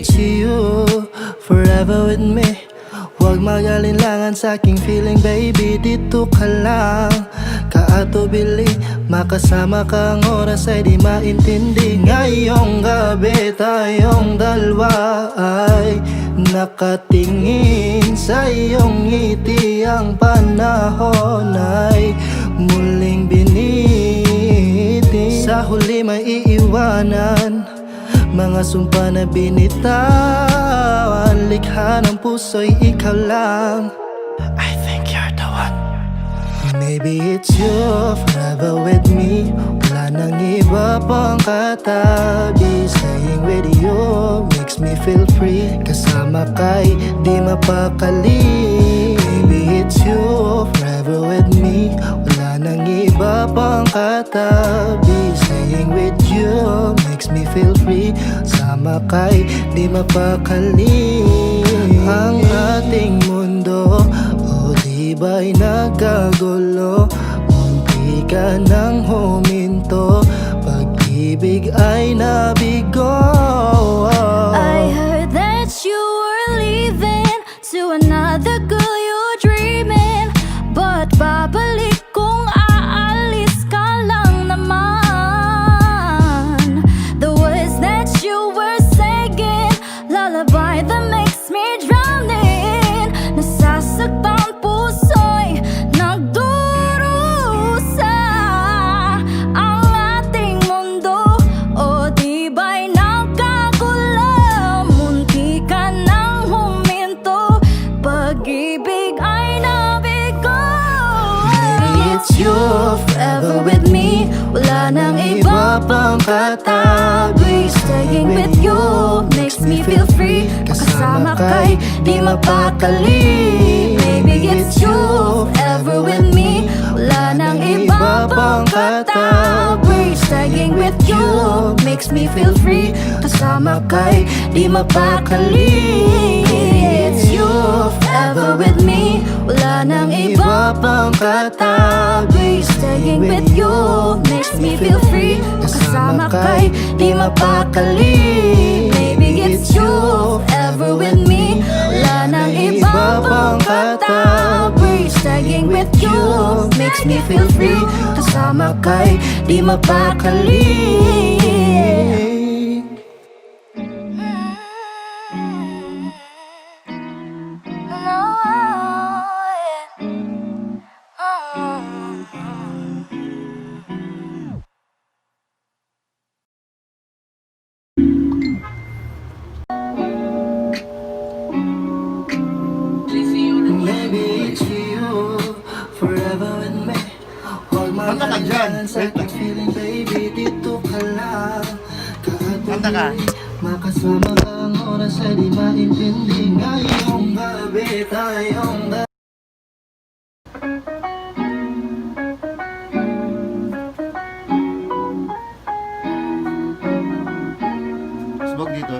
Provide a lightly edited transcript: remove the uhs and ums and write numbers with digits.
it's you, forever with me. Huwag mag-alinlangan sa aking feeling, baby, dito ka lang. Kaatubili, makasama ka, ang oras ay di maintindi. Ngayong gabi tayong dalawa ay nakatingin sa iyong ngiti. Ang panahon ay muling biniti. Sa huli may iiwanan, mga sumpa na binitawan. Likha ng puso'y ikaw lang. I think you're the one. Maybe it's you, forever with me. Wala nang iba pang katabi. Staying with you makes me feel free. Kasama ka'y di mapakali. Maybe it's you, forever with me. Wala nang iba pang katabi. Staying with you makes me feel free. Sama ka'y di mapakali. Ang ating mundo, o di ba'y nagkagulo? Munti ka nang huminto, pag-ibig ay nabigo. I heard that you were leaving to another girl you're dreaming. But babalik kung aalis ka lang naman. The words that you were saying, lullaby that makes me drowning. Nasasaktan puso'y nagdurusa. Ang ating mundo, o di ba'y nagkagulo? Munti ka nang huminto, pag-ibig ay nabigo. Maybe it's you, forever with me. Wala nang iba pang katabi. Staying with you makes me feel free. Kasama ka'y di mapakali. Maybe it's you, forever with me. Wala nang iba pang katabi. Staying with you makes me feel free. Kasama ka'y di mapakali. It's you, forever with me. Wala nang iba pang katabi. Staying with you makes me feel free. Kasama ka'y di mapakali. Maybe it's you, forever with me. Wala nang iba pang katabi. Staying with you makes me feel free. Kasama ka'y di mapakali. Maybe it's you, forever with me. Huwag mag-alinlangan sa aking feeling, baby, dito ka lang. Kaatubili, makasama ka, ang oras ay di maintindi. Ngayong gabi tayong dalawa. Subog dito.